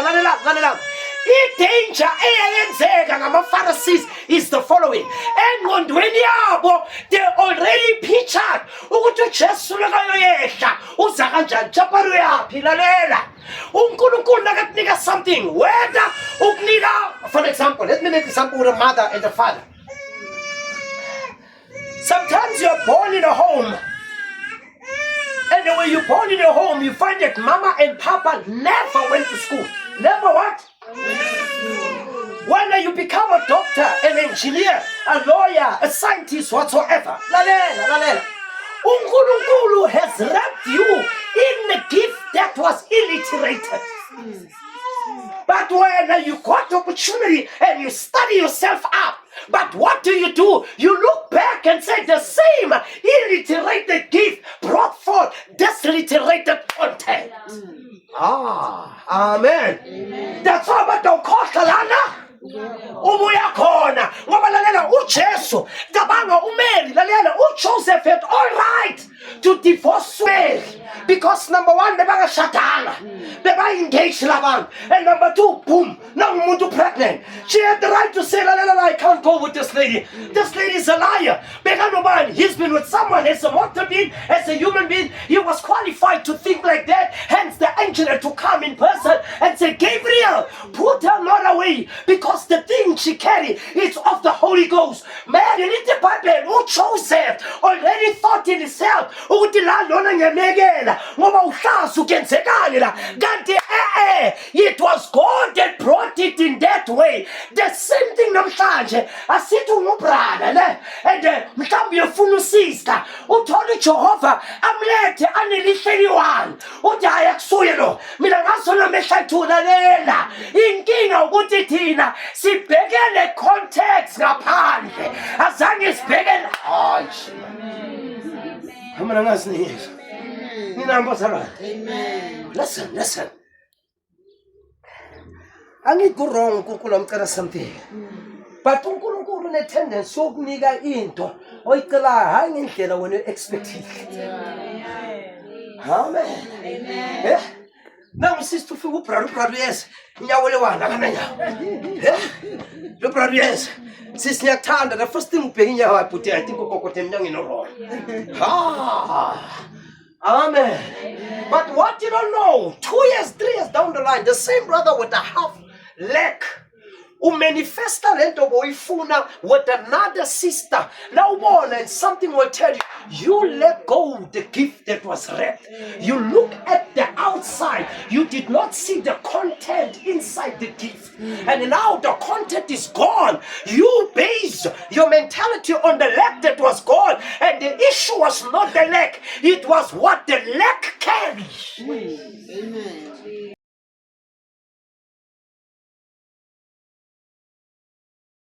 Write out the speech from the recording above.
lalela. I-danger eyayenzeka ngama-Pharisees is the following. Engqondweni yabo, they already pictured ukuthi uJesu lekayoyehla uza kanjani chaparu yaphi. Lalela, uNkulunkulu nakakunika something, whether ukunika, for example, let me make an example with a mother and a father. Sometimes you're born in a home, and when you're born in a home, you find that mama and papa never went to school. Never what? When you become a doctor, an engineer, a lawyer, a scientist, whatsoever, lalela. uNkulunkulu has wrapped you in the gift that was illiterated. But when you got opportunity and you study yourself up, but what do? You look back and say the same illiterated gift brought forth desliterated content. Amen. That's all about the Koshalana. Ubuya khona ngoba lalela uJesu dabanga uMary lalela uJoseph had all right to divorce Mary because number one bebangashadanga beba-engaged labantu, and number two, boom, now umuntu pregnant. She had the right to say lalela, I can't go with this lady. This lady is a liar. Bekanobani, he's been with someone as a mortal being, as a human being. He was qualified to think like that. Hence the angel had to come in person and say, Gabriel, put her not away, because the thing she carried is of the Holy Ghost. Man, in the Bible, Joseph already thought in himself, it was God that brought it in that way. The same thing namhlanje asithi ungubrother ne, and mhlawumbe ufuna usister, uthole Jehova amlethe anelihleliwani, uthi hayi akusuye lo, mina ngasona mehlathulalela. Inkinga ukuthi thina sibhekele context ngaphandle, azange sibhekele hayi. Hamana ngasinikeza. Nina mbosana. Amen. Listen. Angithi wrong uNkulunkulu amcela something. But uNkulunkulu une tendency yokunika into oyicelayo hayi ngendlela wena expected. Amen. Amen. Now sister ufika ubrother yes. Inyawo lewana kana nyawo. Lo brother yes. Sis ngiyakuthanda, the first thing ubheka inyawo ayibhuti I think ukokothe emnyangweni ororo. Amen. But what you don't know, 2 years, 3 years down the line, the same brother with a half leg umanifesta lento boyifuna with another sister. Now born, and something will tell you, you let go of the gift that was wrapped. You look at the outside, you did not see the content inside the gift. And now the content is gone. You base your mentality on the leg that was gone. And the issue was not the leg, it was what the leg carried.